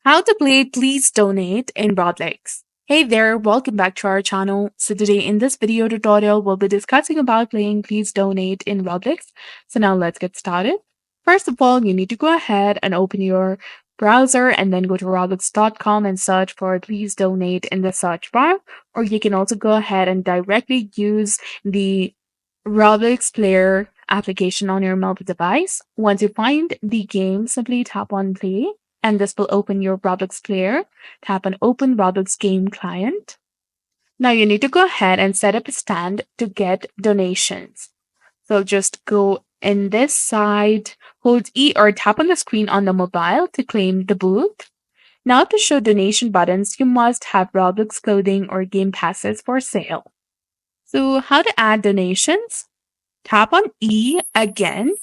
How to play Please Donate in Roblox. Hey there, welcome back to our channel. So today in this video tutorial, we'll be discussing about playing Please Donate in Roblox. So now let's get started. First of all, you need to go ahead and open your browser and then go to roblox.com and search for Please Donate in the search bar. Or you can also go ahead and directly use the Roblox player application on your mobile device. Once you find the game, simply tap on play and this will open your Roblox player. Tap on open Roblox game client. Now you need to go ahead and set up a stand to get donations. So just go in this side, hold E or tap on the screen on the mobile to claim the booth. Now to show donation buttons, you must have Roblox clothing or game passes for sale. So how to add donations? Tap on E again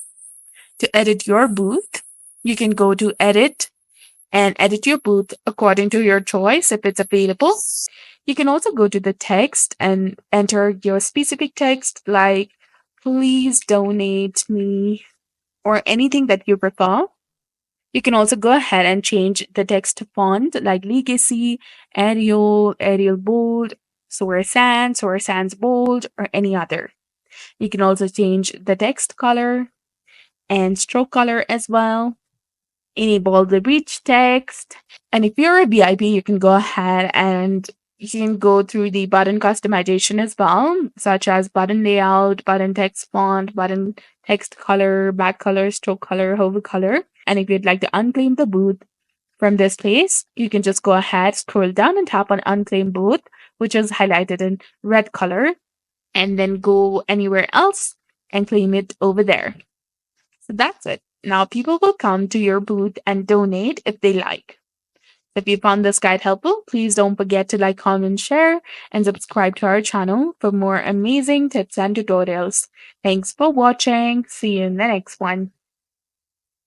to edit your booth. You can go to edit and edit your booth according to your choice if it's available. You can also go to the text and enter your specific text like please donate me or anything that you prefer. You can also go ahead and change the text font like Legacy, Arial Bold, Source Sans Bold, or any other. You can also change the text color and stroke color as well. Enable the rich text. And if you're a VIP, you can go ahead and you can go through the button customization as well, such as button layout, button text font, button text color, back color, stroke color, hover color. And if you'd like to unclaim the booth from this place, you can just go ahead, scroll down and tap on unclaim booth, which is highlighted in red color, and then go anywhere else and claim it over there. So that's it. Now people will come to your booth and donate if they like. If you found this guide helpful, please don't forget to like, comment, share, and subscribe to our channel for more amazing tips and tutorials. Thanks for watching. See you in the next one.